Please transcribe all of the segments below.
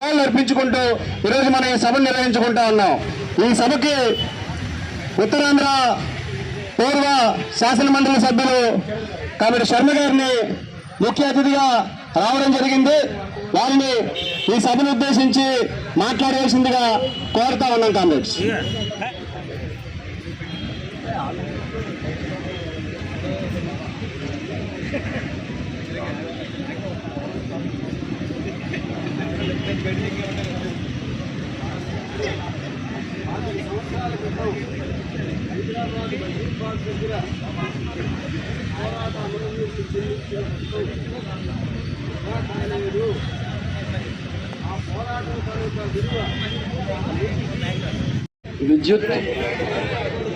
అర్పించుకుంటూ ఈరోజు మనం ఈ సభను నిర్వహించుకుంటా ఉన్నాం. ఈ సభకి ఉత్తరాంధ్ర పూర్వ శాసనమండలి సభ్యులు కాబట్టి శర్మ గారిని ముఖ్య అతిథిగా రావడం జరిగింది. వారిని ఈ సభను ఉద్దేశించి మాట్లాడవలసిందిగా కోరుతా ఉన్నాం. కామ్రేడ్స్,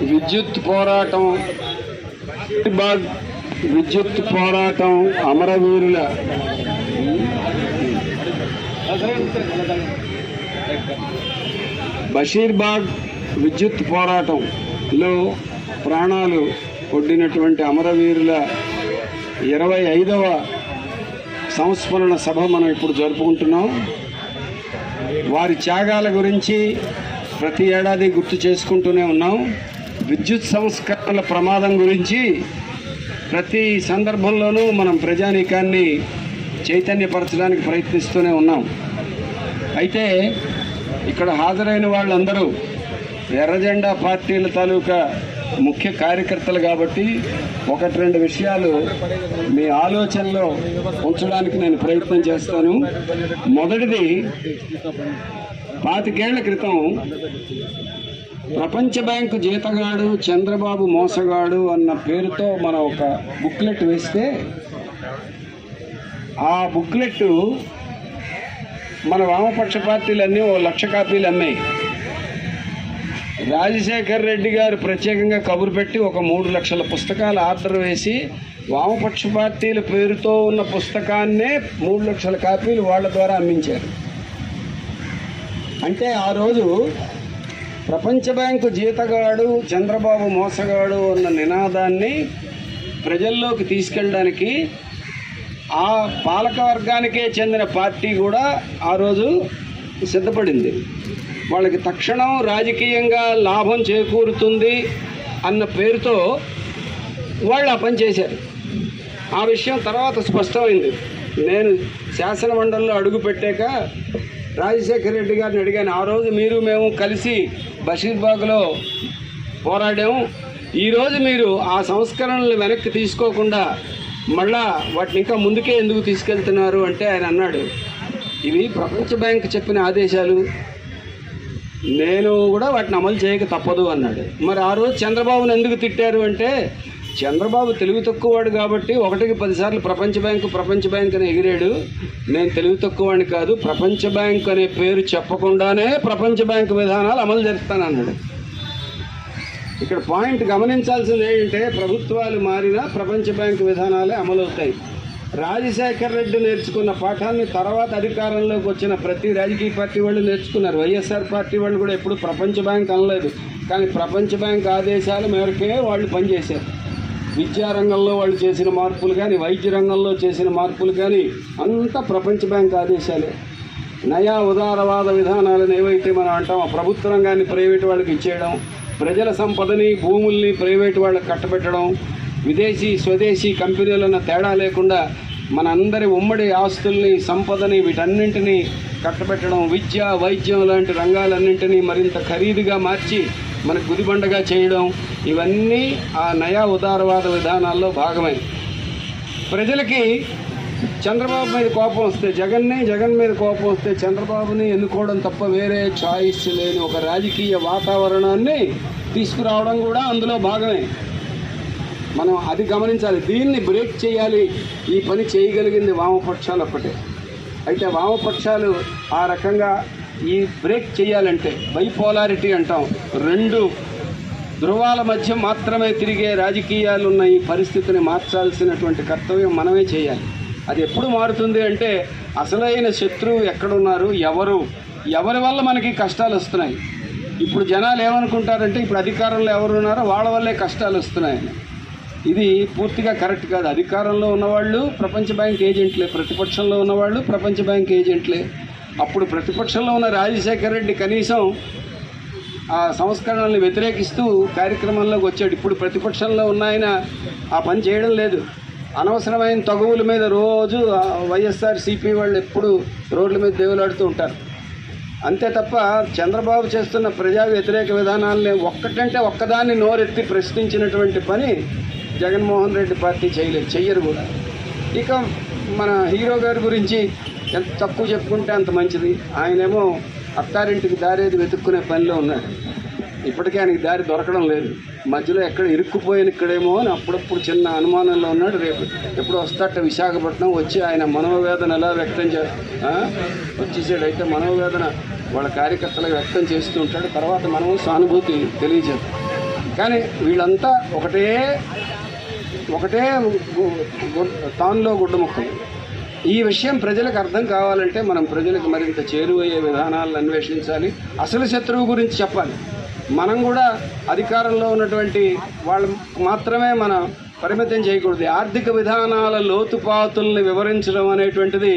విద్యుత్ పోరాటం, విద్యుత్ పోరాటం అమరవీరుల బషీర్బాగ్ విద్యుత్ పోరాటంలో ప్రాణాలు ఒడ్డినటువంటి అమరవీరుల 25వ సంస్మరణ సభ మనం ఇప్పుడు జరుపుకుంటున్నాం. వారి త్యాగాల గురించి ప్రతి ఏడాది గుర్తు చేసుకుంటూనే ఉన్నాం. విద్యుత్ సంస్కరణల ప్రమాదం గురించి ప్రతి సందర్భంలోనూ మనం ప్రజానీకాన్ని చైతన్యపరచడానికి ప్రయత్నిస్తూనే ఉన్నాం. అయితే ఇక్కడ హాజరైన వాళ్ళందరూ ఎర్రజెండా పార్టీల తాలూకా ముఖ్య కార్యకర్తలు కాబట్టి 1-2 విషయాలు మీ ఆలోచనలో ఉంచడానికి నేను ప్రయత్నం చేస్తాను. మొదటిది, 25 ఏళ్ల క్రితం ప్రపంచ బ్యాంకు జీతగాడు, చంద్రబాబు మోసగాడు అన్న పేరుతో మనం ఒక బుక్లెట్ వేస్తే ఆ బుక్లెట్ మన వామపక్ష పార్టీలన్నీ 1,00,000 కాపీలు అమ్మాయి. రాజశేఖర్ రెడ్డి గారు ప్రత్యేకంగా కబురు పెట్టి ఒక 3 లక్షల పుస్తకాలు ఆర్డర్ వేసి వామపక్ష పార్టీల పేరుతో ఉన్న పుస్తకాన్నే 3 లక్షల కాపీలు వాళ్ళ ద్వారా అమ్మించారు. అంటే ఆ రోజు ప్రపంచ బ్యాంకు జీతగాడు, చంద్రబాబు మోసగాడు అన్న నినాదాన్ని ప్రజల్లోకి తీసుకెళ్ళడానికి ఆ పాలక వర్గానికే చెందిన పార్టీ కూడా ఆ రోజు సిద్ధపడింది. వాళ్ళకి తక్షణం రాజకీయంగా లాభం చేకూరుతుంది అన్న పేరుతో వాళ్ళు ఆ పని చేశారు. ఆ విషయం తర్వాత స్పష్టమైంది. నేను శాసనమండలిలో అడుగు పెట్టాక రాజశేఖర రెడ్డి గారిని అడిగాను, ఆ రోజు మీరు మేము కలిసి బషీర్బాగ్లో పోరాడాము, ఈరోజు మీరు ఆ సంస్కరణలు వెనక్కి తీసుకోకుండా మళ్ళా వాటిని ఇంకా ముందుకే ఎందుకు తీసుకెళ్తున్నారు అంటే ఆయన అన్నాడు, ఇవి ప్రపంచ బ్యాంక్ చెప్పిన ఆదేశాలు, నేను కూడా వాటిని అమలు చేయక తప్పదు అన్నాడు. మరి ఆ రోజు చంద్రబాబును ఎందుకు తిట్టారు అంటే, చంద్రబాబు తెలివి తక్కువవాడు కాబట్టి 1కి 10 సార్లు ప్రపంచ బ్యాంక్ అని ఎగిరాడు. నేను తెలివి తక్కువవాడిని కాదు, ప్రపంచ బ్యాంక్ అనే పేరు చెప్పకుండానే ప్రపంచ బ్యాంక్ విధానాలు అమలు చేస్తానన్నాడు. ఇక్కడ పాయింట్ గమనించాల్సింది ఏంటంటే, ప్రభుత్వాలు మారినా ప్రపంచ బ్యాంక్ విధానాలే అమలవుతాయి. రాజశేఖర్ రెడ్డి నేర్చుకున్న పాఠాన్ని తర్వాత అధికారంలోకి వచ్చిన ప్రతి రాజకీయ పార్టీ వాళ్ళు నేర్చుకున్నారు. వైఎస్ఆర్ పార్టీ వాళ్ళు కూడా ఎప్పుడు ప్రపంచ బ్యాంక్ అనలేదు, కానీ ప్రపంచ బ్యాంక్ ఆదేశాల మేరకే వాళ్ళు పనిచేశారు. విద్యారంగంలో వాళ్ళు చేసిన మార్పులు కానీ, వైద్య రంగంలో చేసిన మార్పులు కానీ అంతా ప్రపంచ బ్యాంక్ ఆదేశాలే. నయా ఉదారవాద విధానాలను ఏవైతే మనం అంటామో, ప్రభుత్వ రంగాన్ని ప్రైవేటు వాళ్ళకి ఇచ్చేయడం, ప్రజల సంపదని భూముల్ని ప్రైవేటు వాళ్ళకి కట్టబెట్టడం, విదేశీ స్వదేశీ కంపెనీలన్న తేడా లేకుండా మనందరి ఉమ్మడి ఆస్తుల్ని, సంపదని, వీటన్నింటినీ కట్టబెట్టడం, విద్య, వైద్యం లాంటి రంగాలన్నింటినీ మరింత ఖరీదుగా మార్చి మనకు గుదిబండగా చేయడం, ఇవన్నీ ఆ నయా ఉదారవాద విధానాల్లో భాగమే. ప్రజలకి చంద్రబాబు మీద కోపం వస్తే జగన్ మీద కోపం వస్తే చంద్రబాబుని ఎన్నుకోవడం తప్ప వేరే చాయిస్ లేని ఒక రాజకీయ వాతావరణాన్ని తీసుకురావడం కూడా అందులో భాగమే. మనం అది గమనించాలి. దీన్ని బ్రేక్ చేయాలి. ఈ పని చేయగలిగింది వామపక్షాలు ఒక్కటే. అయితే వామపక్షాలు ఆ రకంగా ఈ బ్రేక్ చేయాలంటే, బైపోలారిటీ అంటాం, 2 ధృవాల మధ్య మాత్రమే తిరిగే రాజకీయాలు ఉన్న ఈ పరిస్థితిని మార్చాల్సినటువంటి కర్తవ్యం మనమే చేయాలి. అది ఎప్పుడు మారుతుంది అంటే, అసలైన శత్రువు ఎక్కడున్నారు, ఎవరి వల్ల మనకి కష్టాలు వస్తున్నాయి. ఇప్పుడు జనాలు ఏమనుకుంటారంటే, ఇప్పుడు అధికారంలో ఎవరున్నారో వాళ్ళ వల్లే కష్టాలు వస్తున్నాయని. ఇది పూర్తిగా కరెక్ట్ కాదు. అధికారంలో ఉన్నవాళ్ళు ప్రపంచ బ్యాంక్ ఏజెంట్లే, ప్రతిపక్షంలో ఉన్నవాళ్ళు ప్రపంచ బ్యాంక్ ఏజెంట్లే. అప్పుడు ప్రతిపక్షంలో ఉన్న రాజశేఖర రెడ్డి కనీసం ఆ సంస్కరణల్ని వ్యతిరేకిస్తూ కార్యక్రమంలోకి వచ్చాడు. ఇప్పుడు ప్రతిపక్షంలో ఉన్న ఆయన ఆ పని చేయడం లేదు. అనవసరమైన తగువుల మీద రోజు వైఎస్ఆర్సీపీ వాళ్ళు ఎప్పుడు రోడ్ల మీద దేవులాడుతూ ఉంటారు. అంతే తప్ప చంద్రబాబు చేస్తున్న ప్రజా వ్యతిరేక విధానాలని ఒక్కటంటే ఒక్కదాన్ని నోరెత్తి ప్రశ్నించినటువంటి పని జగన్మోహన్ రెడ్డి పార్టీ చెయ్యరు కూడా. ఇక మన హీరో గారి గురించి ఎంత తక్కువ చెప్పుకుంటే అంత మంచిది. ఆయనేమో అత్తారింటికి దారేది వెతుక్కునే పనిలో ఉన్నాడు. ఇప్పటికే ఆయనకి దారి దొరకడం లేదు. మధ్యలో ఎక్కడ ఇరుక్కుపోయిన ఇక్కడేమో అని అప్పుడప్పుడు చిన్న అనుమానంలో ఉన్నాడు. రేపు ఎప్పుడు వస్తాట విశాఖపట్నం వచ్చి ఆయన మనోవేదన ఎలా వ్యక్తం వచ్చేసాడు. అయితే మనోవేదన వాళ్ళ కార్యకర్తలకు వ్యక్తం చేస్తూ ఉంటాడు. తర్వాత మనం సానుభూతి తెలియజేద్దాం. కానీ వీళ్ళంతా ఒకటే తానులో గుడ్డ ముక్కలు. ఈ విషయం ప్రజలకు అర్థం కావాలంటే మనం ప్రజలకు మరింత చేరువయ్యే విధానాలను అన్వేషించాలి. అసలు శత్రువు గురించి చెప్పాలి. మనం కూడా అధికారంలో ఉన్నటువంటి వాళ్ళు మాత్రమే మనం పరిమితం చేయకూడదు. ఆర్థిక విధానాల లోతుపాతుల్ని వివరించడం అనేటువంటిది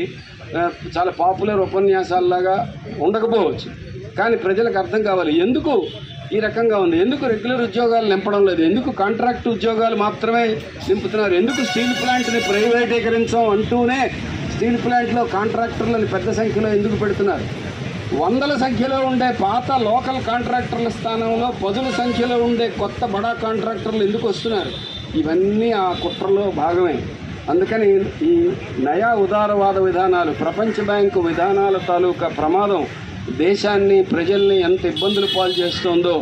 చాలా పాపులర్ ఉపన్యాసాల్లాగా ఉండకపోవచ్చు. కానీ ప్రజలకు అర్థం కావాలి ఎందుకు ఈ రకంగా ఉంది, ఎందుకు రెగ్యులర్ ఉద్యోగాలు నింపడం లేదు, ఎందుకు కాంట్రాక్ట్ ఉద్యోగాలు మాత్రమే నింపుతున్నారు, ఎందుకు స్టీల్ ప్లాంట్ని ప్రైవేటీకరించం అంటూనే స్టీల్ ప్లాంట్లో కాంట్రాక్టర్లను పెద్ద సంఖ్యలో ఎందుకు పెడుతున్నారు. వందల సంఖ్యలో ఉండే పాత లోకల్ కాంట్రాక్టర్ల స్థానంలో పదుల సంఖ్యలో ఉండే కొత్త బడా కాంట్రాక్టర్లు ఎందుకు వస్తున్నారు. ఇవన్నీ ఆ కుట్రలో భాగమే. అందుకని ఈ నయా ఉదారవాద విధానాలు, ప్రపంచ బ్యాంకు విధానాల తాలూకా ప్రమాదం దేశాన్ని ప్రజల్ని ఎంత ఇబ్బందులు పాలు చేస్తుందో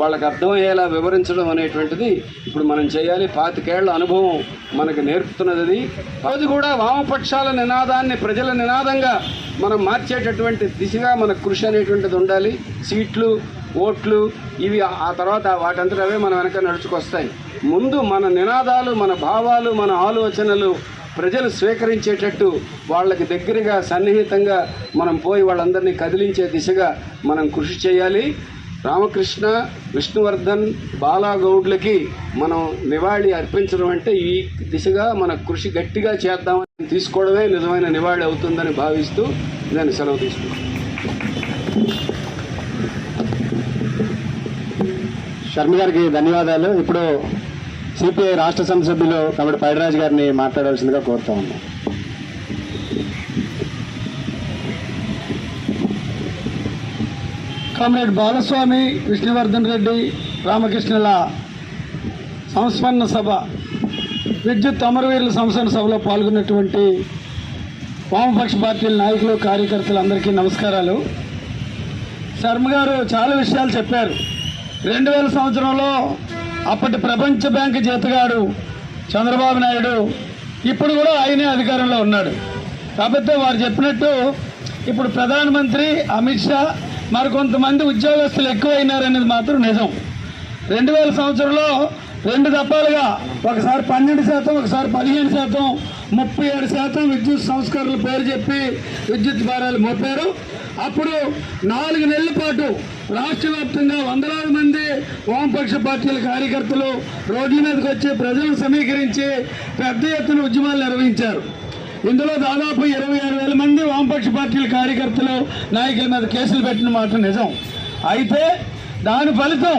వాళ్ళకి అర్థమయ్యేలా వివరించడం అనేటువంటిది ఇప్పుడు మనం చేయాలి. 25 ఏళ్ల అనుభవం మనకు నేర్పుతున్నది. అది కూడా వామపక్షాల నినాదాన్ని ప్రజల నినాదంగా మనం మార్చేటటువంటి దిశగా మన కృషి అనేటువంటిది ఉండాలి. సీట్లు, ఓట్లు ఇవి ఆ తర్వాత వాటంతట అవే మన వెనక నడుచుకొస్తాయి. ముందు మన నినాదాలు, మన భావాలు, మన ఆలోచనలు ప్రజలు స్వీకరించేటట్టు వాళ్ళకి దగ్గరగా సన్నిహితంగా మనం పోయి వాళ్ళందరినీ కదిలించే దిశగా మనం కృషి చేయాలి. రామకృష్ణ, విష్ణువర్ధన్, బాలాగౌడ్లకి మనం నివాళి అర్పించడం అంటే ఈ దిశగా మన కృషి గట్టిగా చేద్దామని తీసుకోవడమే నిజమైన నివాళి అవుతుందని భావిస్తూ దాన్ని సెలవు తీసుకుంటాం. శర్మ గారికి ధన్యవాదాలు. ఇప్పుడు సిపిఐ రాష్ట్ర సమితి సభ్యులు కమిటీ పైడిరాజు గారిని మాట్లాడవలసిందిగా కోరుతా ఉన్నాం. కామ్రేడ్ బాలస్వామి, విష్ణువర్ధన్ రెడ్డి, రామకృష్ణుల సంస్మరణ సభ, విద్యుత్ అమరవీరుల సంస్మరణ సభలో పాల్గొన్నటువంటి వామపక్ష పార్టీల నాయకులు, కార్యకర్తలు అందరికీ నమస్కారాలు. శర్మ గారు చాలా విషయాలు చెప్పారు. 2000 సంవత్సరంలో అప్పటి ప్రపంచ బ్యాంకు జీతగాడు చంద్రబాబు నాయుడు, ఇప్పుడు కూడా ఆయనే అధికారంలో ఉన్నాడు. కాబట్టి వారు చెప్పినట్టు ఇప్పుడు ప్రధానమంత్రి అమిత్ షా మరికొంతమంది ఉద్యోగస్తులు ఎక్కువైనారనేది మాత్రం నిజం. 2000 సంవత్సరంలో 2 దఫాలుగా ఒకసారి 12%, ఒకసారి 15%, 37% విద్యుత్ సంస్కరణల పేరు చెప్పి విద్యుత్ భారాలు మోపారు. అప్పుడు 4 నెలల పాటు రాష్ట్ర వ్యాప్తంగా వందలాది మంది వామపక్ష పార్టీల కార్యకర్తలు రోడ్ల మీదకి వచ్చి ప్రజలను సమీకరించి పెద్ద ఎత్తున ఉద్యమాలు నిర్వహించారు. ఇందులో దాదాపు 26,000 మంది వామపక్ష పార్టీల కార్యకర్తలు, నాయకుల మీద కేసులు పెట్టిన మాట నిజం. అయితే దాని ఫలితం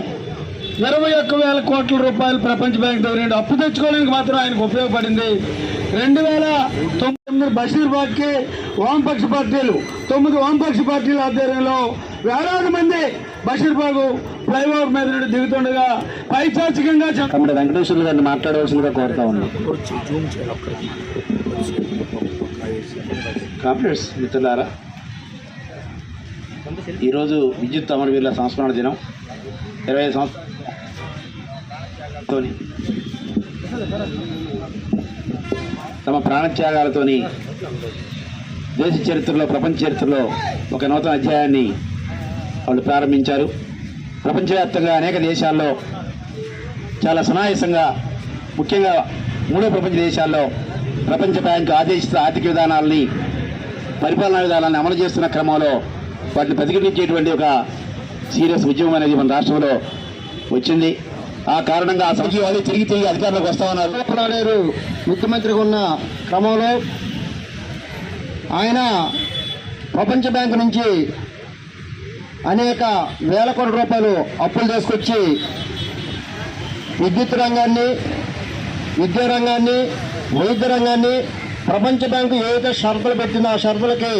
21,000 కోట్ల రూపాయలు ప్రపంచ బ్యాంక్ దగ్గర అప్పు తెచ్చుకోవడానికి మాత్రం ఆయనకు ఉపయోగపడింది. 2009 బషీర్బాగ్కి వామపక్ష పార్టీలు 9 వామపక్ష పార్టీల ఆధ్వర్యంలో వేలాది మంది బషీర్బాగ్ ఫ్లైఓవర్ మీద నుండి దిగుతుండగా పైచాచికంగా కమిటీ వెంకటేశ్వర్లు గారిని మాట్లాడవలసిందిగా కోరుతా ఉన్నాం. కామ్రేడ్స్ మిత్రులారా, ఈరోజు విద్యుత్ అమరవీరుల సంస్మరణ దినం. 25 సంవత్సరాలతో తమ ప్రాణత్యాగాలతోని దేశ చరిత్రలో, ప్రపంచ చరిత్రలో ఒక నూతన అధ్యాయాన్ని వాళ్ళు ప్రారంభించారు. ప్రపంచవ్యాప్తంగా అనేక దేశాల్లో చాలా సునాయాసంగా, ముఖ్యంగా 3వ ప్రపంచ దేశాల్లో ప్రపంచ బ్యాంకు ఆదేశిత ఆర్థిక విధానాలని, పరిపాలనా విధానాన్ని అమలు చేస్తున్న క్రమంలో వాటిని ప్రతిఘటించేటువంటి ఒక సీరియస్ ఉద్యమం అనేది మన రాష్ట్రంలో వచ్చింది. ఆ కారణంగా ఆ సంఖ్య వాళ్ళు తిరిగి అధికారంలోకి వస్తామన్నారు. ముఖ్యమంత్రిగా ఉన్న క్రమంలో ఆయన ప్రపంచ బ్యాంకు నుంచి అనేక వేల కోట్ల రూపాయలు అప్పులు తీసుకొచ్చి విద్యుత్ రంగాన్ని, విద్యా రంగాన్ని, వైద్య రంగాన్ని ప్రపంచ బ్యాంకు ఏదైతే షరతులు పెట్టినా ఆ షరతులకి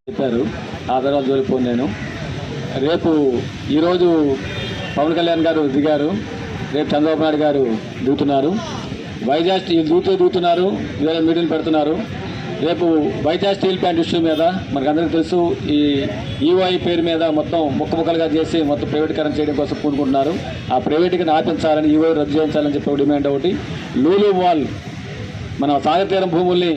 చెప్పారు. ఆ తర్వాత జోలిపోను నేను. రేపు ఈరోజు పవన్ కళ్యాణ్ గారు దిగారు, రేపు చంద్రబాబు నాయుడు గారు దిగుతున్నారు. వైజాగ్ స్టీల్ దిగుతున్నారు, వేరే మీటింగ్ పెడుతున్నారు. రేపు వైజాగ్ స్టీల్ ప్లాంట్ ఇష్యూ మీద మనకందరికీ తెలుసు, ఈ ఈఓఐ పేరు మీద మొత్తం ముక్కలుగా చేసి మొత్తం ప్రైవేటీకరణ చేయడం కోసం పూనుకుంటున్నారు. ఆ ప్రైవేటీకరణ ఆపించాలని, ఈఓఐ రద్దు చేయించాలని చెప్పి డిమాండ్ ఒకటి. లూలు వాల్ మన సాగర్ తీరం భూముల్ని